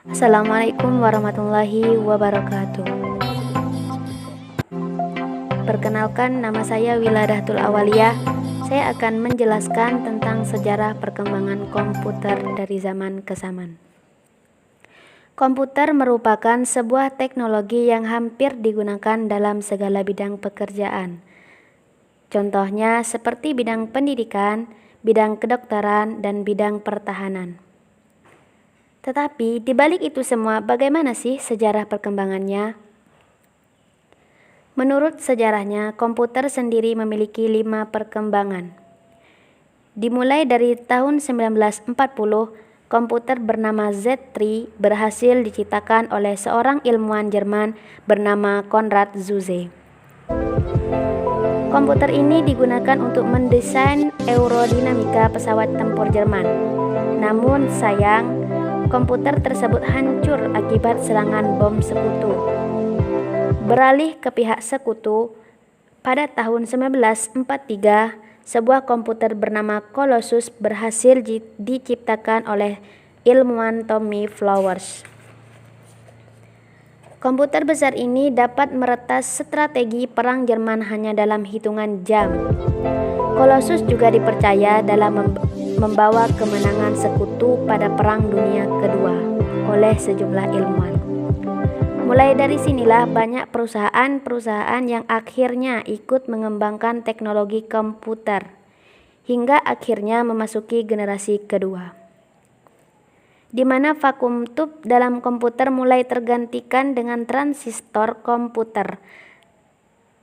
Assalamualaikum warahmatullahi wabarakatuh. Perkenalkan, nama saya Wiladatul Awaliyah. Saya akan menjelaskan tentang sejarah perkembangan komputer dari zaman ke zaman. Komputer merupakan sebuah teknologi yang hampir digunakan dalam segala bidang pekerjaan. Contohnya seperti bidang pendidikan, bidang kedokteran, dan bidang pertahanan. Tetapi di balik itu semua, bagaimana sih sejarah perkembangannya? Menurut sejarahnya, komputer sendiri memiliki 5 perkembangan. Dimulai dari tahun 1940, komputer bernama Z3 berhasil diciptakan oleh seorang ilmuwan Jerman bernama Konrad Zuse. Komputer ini digunakan untuk mendesain aerodinamika pesawat tempur Jerman. Namun sayang, komputer tersebut hancur akibat serangan bom sekutu. Beralih ke pihak sekutu, pada tahun 1943, sebuah komputer bernama Colossus berhasil diciptakan oleh ilmuwan Tommy Flowers. Komputer besar ini dapat meretas strategi perang Jerman hanya dalam hitungan jam. Colossus juga dipercaya dalam membawa kemenangan sekutu pada Perang Dunia Kedua oleh sejumlah ilmuwan. Mulai dari sinilah banyak perusahaan-perusahaan yang akhirnya ikut mengembangkan teknologi komputer, hingga akhirnya memasuki generasi kedua, di mana vakum tube dalam komputer mulai tergantikan dengan transistor komputer.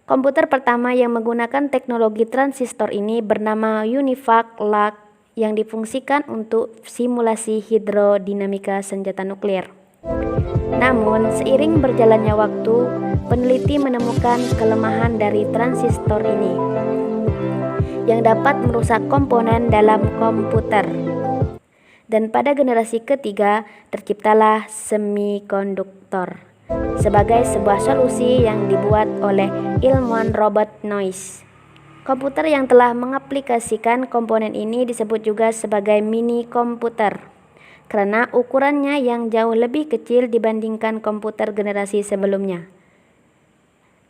Komputer pertama yang menggunakan teknologi transistor ini bernama UNIVAC LUT yang difungsikan untuk simulasi hidrodinamika senjata nuklir. Namun, seiring berjalannya waktu, peneliti menemukan kelemahan dari transistor ini yang dapat merusak komponen dalam komputer. Dan pada generasi ketiga terciptalah semikonduktor sebagai sebuah solusi yang dibuat oleh ilmuwan Robert Noyce. Komputer yang telah mengaplikasikan komponen ini disebut juga sebagai mini komputer karena ukurannya yang jauh lebih kecil dibandingkan komputer generasi sebelumnya.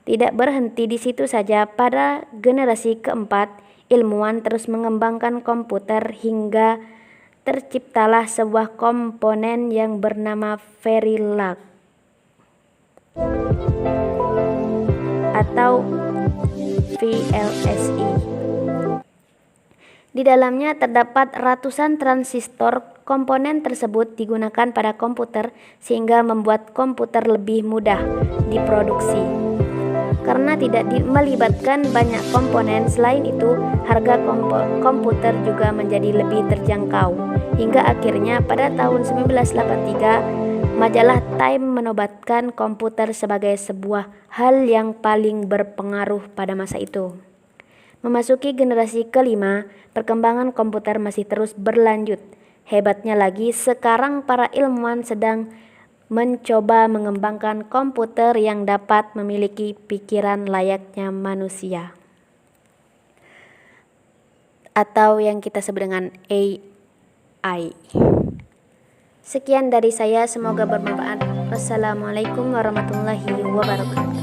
Tidak berhenti di situ saja, pada generasi keempat ilmuwan terus mengembangkan komputer hingga terciptalah sebuah komponen yang bernama Verilog atau VLSI. Di dalamnya terdapat ratusan transistor. Komponen tersebut digunakan pada komputer sehingga membuat komputer lebih mudah diproduksi. Karena tidak melibatkan banyak komponen, selain itu harga komputer juga menjadi lebih terjangkau. Hingga akhirnya pada tahun 1983, majalah Time menobatkan komputer sebagai sebuah hal yang paling berpengaruh pada masa itu. Memasuki generasi kelima, perkembangan komputer masih terus berlanjut. Hebatnya lagi, sekarang para ilmuwan sedang mencoba mengembangkan komputer yang dapat memiliki pikiran layaknya manusia, atau yang kita sebut dengan AI. Sekian dari saya, semoga bermanfaat. Wassalamualaikum warahmatullahi wabarakatuh.